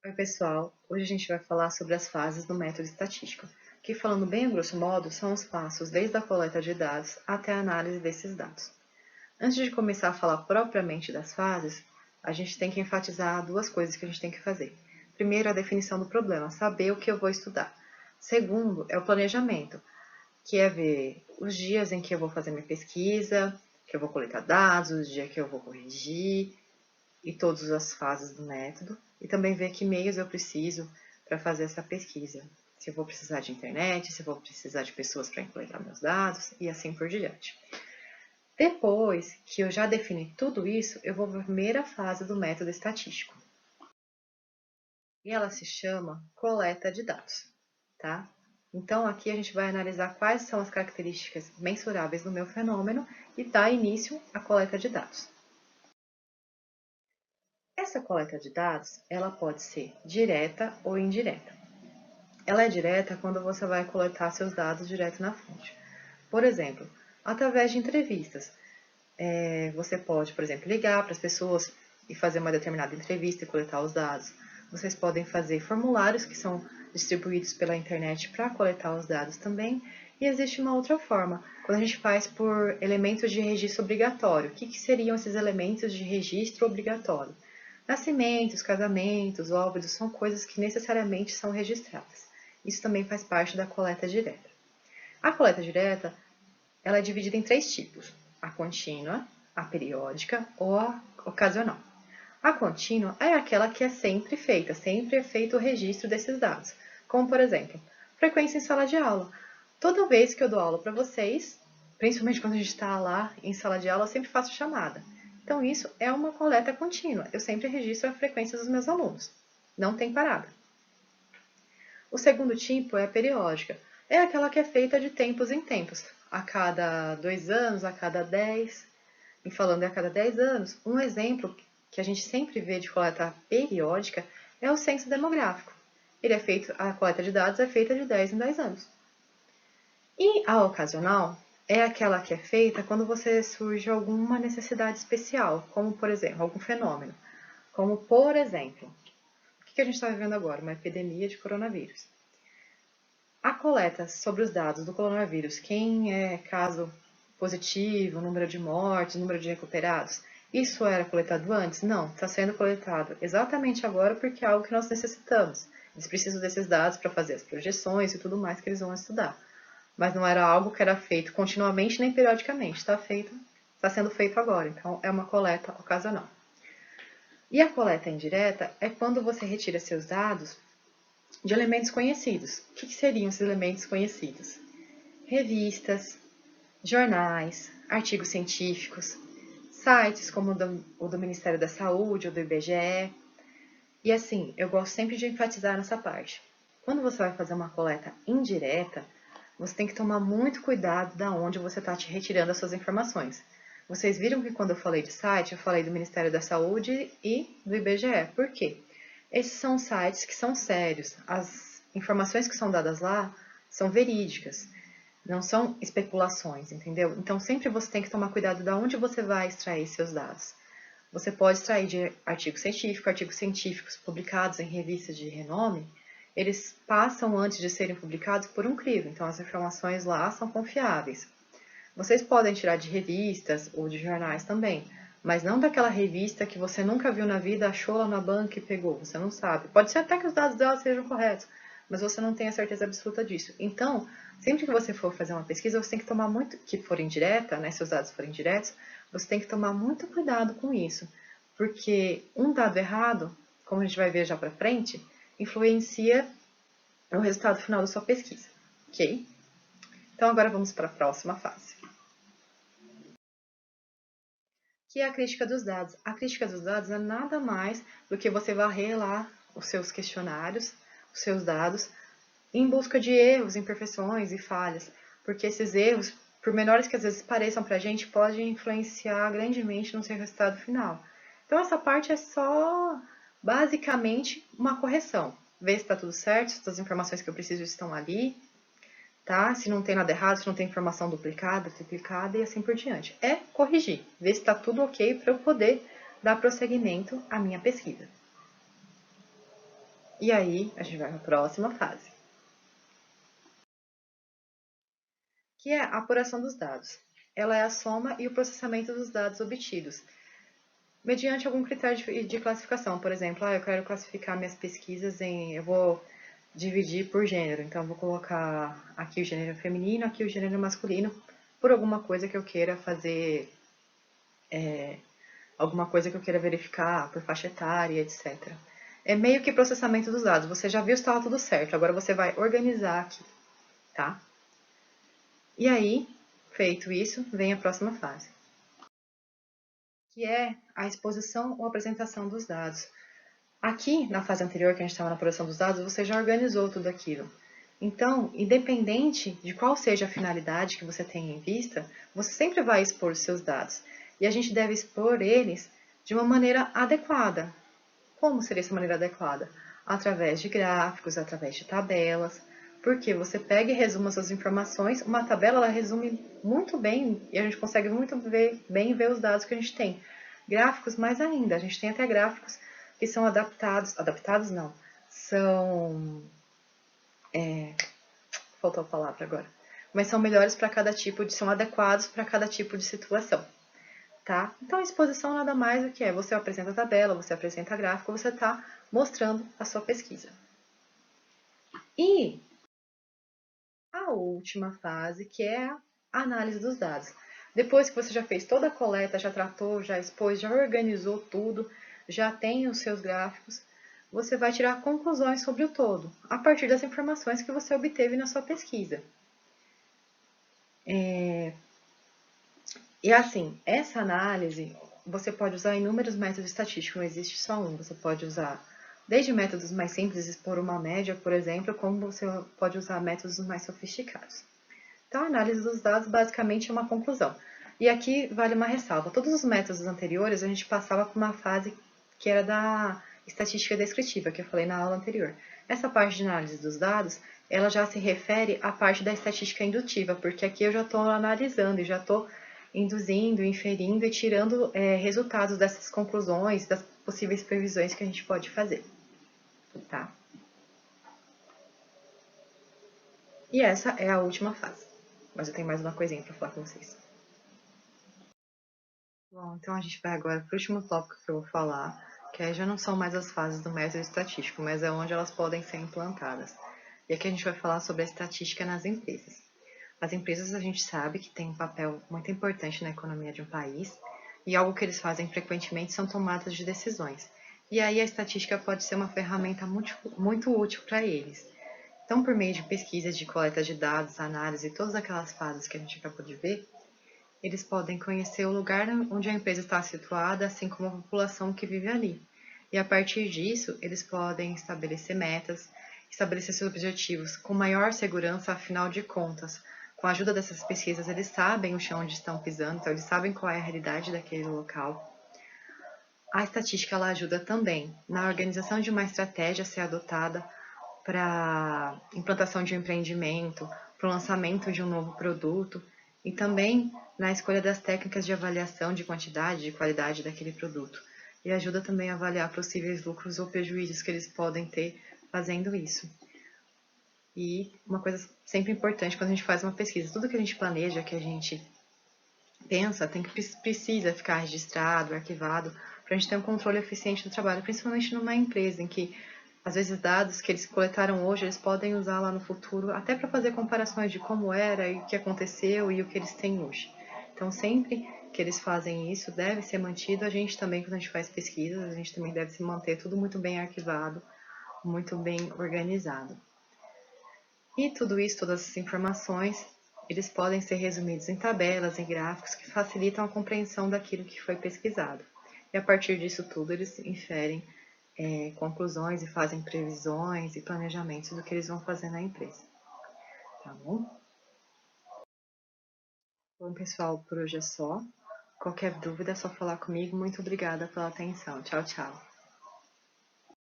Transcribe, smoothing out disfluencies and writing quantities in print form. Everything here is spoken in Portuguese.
Oi, pessoal! Hoje a gente vai falar sobre as fases do método estatístico, que, falando bem a grosso modo, são os passos desde a coleta de dados até a análise desses dados. Antes de começar a falar propriamente das fases, a gente tem que enfatizar duas coisas que a gente tem que fazer. Primeiro, a definição do problema, saber o que eu vou estudar. Segundo, é o planejamento, que é ver os dias em que eu vou fazer minha pesquisa, que eu vou coletar dados, os dias que eu vou corrigir, e todas as fases do método, e também ver que meios eu preciso para fazer essa pesquisa. Se eu vou precisar de internet, se eu vou precisar de pessoas para coletar meus dados, e assim por diante. Depois que eu já defini tudo isso, eu vou para a primeira fase do método estatístico. E ela se chama coleta de dados, tá? Então, aqui a gente vai analisar quais são as características mensuráveis do meu fenômeno e dar início à coleta de dados. Essa coleta de dados, ela pode ser direta ou indireta. Ela é direta quando você vai coletar seus dados direto na fonte. Por exemplo, através de entrevistas. Você pode, por exemplo, ligar para as pessoas e fazer uma determinada entrevista e coletar os dados. Vocês podem fazer formulários que são distribuídos pela internet para coletar os dados também. E existe uma outra forma, quando a gente faz por elementos de registro obrigatório. O que seriam esses elementos de registro obrigatório? Nascimentos, casamentos, óbitos são coisas que necessariamente são registradas. Isso também faz parte da coleta direta. A coleta direta, ela é dividida em três tipos: a contínua, a periódica ou a ocasional. A contínua é aquela que é sempre é feito o registro desses dados. Como, por exemplo, frequência em sala de aula. Toda vez que eu dou aula para vocês, principalmente quando a gente está lá em sala de aula, eu sempre faço chamada. Então, isso é uma coleta contínua. Eu sempre registro a frequência dos meus alunos. Não tem parada. O segundo tipo é a periódica. É aquela que é feita de tempos em tempos. A cada 2 anos, a cada 10. E falando em a cada 10 anos, um exemplo que a gente sempre vê de coleta periódica é o censo demográfico. A coleta de dados é feita de 10 em 10 anos. E a ocasional é aquela que é feita quando você surge alguma necessidade especial, como por exemplo, algum fenômeno. Como por exemplo, o que a gente está vivendo agora? Uma epidemia de coronavírus. A coleta sobre os dados do coronavírus, quem é caso positivo, número de mortes, número de recuperados, isso era coletado antes? Não, está sendo coletado exatamente agora porque é algo que nós necessitamos. Eles precisam desses dados para fazer as projeções e tudo mais que eles vão estudar. Mas não era algo que era feito continuamente nem periodicamente, está sendo feito agora, então é uma coleta ocasional. E a coleta indireta é quando você retira seus dados de elementos conhecidos. O que seriam esses elementos conhecidos? Revistas, jornais, artigos científicos, sites como o do Ministério da Saúde ou do IBGE. E assim, eu gosto sempre de enfatizar nessa parte. Quando você vai fazer uma coleta indireta, você tem que tomar muito cuidado da onde você está te retirando as suas informações. Vocês viram que quando eu falei de site, eu falei do Ministério da Saúde e do IBGE. Por quê? Esses são sites que são sérios. As informações que são dadas lá são verídicas, não são especulações, entendeu? Então sempre você tem que tomar cuidado de onde você vai extrair seus dados. Você pode extrair de artigos científicos publicados em revistas de renome, eles passam antes de serem publicados por um crivo, então as informações lá são confiáveis. Vocês podem tirar de revistas ou de jornais também, mas não daquela revista que você nunca viu na vida, achou lá na banca e pegou, você não sabe. Pode ser até que os dados dela sejam corretos, mas você não tem a certeza absoluta disso. Então, sempre que você for fazer uma pesquisa, você tem que tomar muito, que for indireta, né, se os dados forem diretos, você tem que tomar muito cuidado com isso, porque um dado errado, como a gente vai ver já para frente, influencia no resultado final da sua pesquisa, ok? Então agora vamos para a próxima fase, que é a crítica dos dados. A crítica dos dados é nada mais do que você varrer lá os seus questionários, os seus dados, em busca de erros, imperfeições e falhas, porque esses erros, por menores que às vezes pareçam para a gente, podem influenciar grandemente no seu resultado final. Então essa parte é só basicamente uma correção. Ver se está tudo certo, se as informações que eu preciso estão ali, tá? Se não tem nada errado, se não tem informação duplicada, triplicada e assim por diante. É corrigir, ver se está tudo ok para eu poder dar prosseguimento à minha pesquisa. E aí, a gente vai para a próxima fase, que é a apuração dos dados. Ela é a soma e o processamento dos dados obtidos, mediante algum critério de classificação. Por exemplo, eu quero classificar minhas pesquisas eu vou dividir por gênero. Então, eu vou colocar aqui o gênero feminino, aqui o gênero masculino, por alguma coisa que eu queira fazer, alguma coisa que eu queira verificar, por faixa etária, etc. É meio que processamento dos dados. Você já viu se estava tudo certo, agora você vai organizar aqui, tá? E aí, feito isso, vem a próxima fase, que é a exposição ou apresentação dos dados. Aqui, na fase anterior, que a gente estava na apuração dos dados, você já organizou tudo aquilo. Então, independente de qual seja a finalidade que você tenha em vista, você sempre vai expor os seus dados. E a gente deve expor eles de uma maneira adequada. Como seria essa maneira adequada? Através de gráficos, através de tabelas, porque você pega e resuma as suas informações, uma tabela ela resume muito bem e a gente consegue muito bem ver os dados que a gente tem. Gráficos mais ainda, a gente tem até gráficos que são adaptados não, são, faltou a palavra agora, mas são melhores para cada tipo são adequados para cada tipo de situação. Tá? Então, a exposição nada mais do que é você apresenta a tabela, você apresenta gráfico, você está mostrando a sua pesquisa. E a última fase, que é a análise dos dados. Depois que você já fez toda a coleta, já tratou, já expôs, já organizou tudo, já tem os seus gráficos, você vai tirar conclusões sobre o todo, a partir das informações que você obteve na sua pesquisa. E assim, essa análise, você pode usar inúmeros métodos estatísticos, não existe só um. Você pode usar desde métodos mais simples, expor uma média, por exemplo, como você pode usar métodos mais sofisticados. Então, a análise dos dados basicamente é uma conclusão. E aqui vale uma ressalva. Todos os métodos anteriores, a gente passava por uma fase que era da estatística descritiva, que eu falei na aula anterior. Essa parte de análise dos dados, ela já se refere à parte da estatística indutiva, porque aqui eu já estou analisando e já estou induzindo, inferindo e tirando resultados dessas conclusões, das possíveis previsões que a gente pode fazer. Tá? E essa é a última fase. Mas eu tenho mais uma coisinha para falar com vocês. Bom, então a gente vai agora para o último tópico que eu vou falar, que aí já não são mais as fases do método estatístico, mas é onde elas podem ser implantadas. E aqui a gente vai falar sobre a estatística nas empresas. As empresas a gente sabe que têm um papel muito importante na economia de um país, e algo que eles fazem frequentemente são tomadas de decisões. E aí a estatística pode ser uma ferramenta muito útil para eles. Então, por meio de pesquisas de coleta de dados, análise e todas aquelas fases que a gente acabou de ver, eles podem conhecer o lugar onde a empresa está situada, assim como a população que vive ali. E a partir disso, eles podem estabelecer metas, estabelecer seus objetivos com maior segurança, afinal de contas. Com a ajuda dessas pesquisas, eles sabem o chão onde estão pisando, então eles sabem qual é a realidade daquele local. A estatística ela ajuda também na organização de uma estratégia a ser adotada para implantação de um empreendimento, para o lançamento de um novo produto e também na escolha das técnicas de avaliação de quantidade e de qualidade daquele produto. E ajuda também a avaliar possíveis lucros ou prejuízos que eles podem ter fazendo isso. E uma coisa sempre importante quando a gente faz uma pesquisa, tudo que a gente planeja, que a gente pensa, precisa ficar registrado, arquivado, para a gente ter um controle eficiente do trabalho, principalmente numa empresa em que às vezes dados que eles coletaram hoje, eles podem usar lá no futuro, até para fazer comparações de como era e o que aconteceu e o que eles têm hoje. Então, sempre que eles fazem isso, deve ser mantido. A gente também, quando a gente faz pesquisas, a gente também deve se manter tudo muito bem arquivado, muito bem organizado. E tudo isso, todas essas informações, eles podem ser resumidos em tabelas, em gráficos, que facilitam a compreensão daquilo que foi pesquisado. E a partir disso tudo, eles inferem conclusões e fazem previsões e planejamentos do que eles vão fazer na empresa. Tá bom? Bom, pessoal, por hoje é só. Qualquer dúvida é só falar comigo. Muito obrigada pela atenção. Tchau, tchau.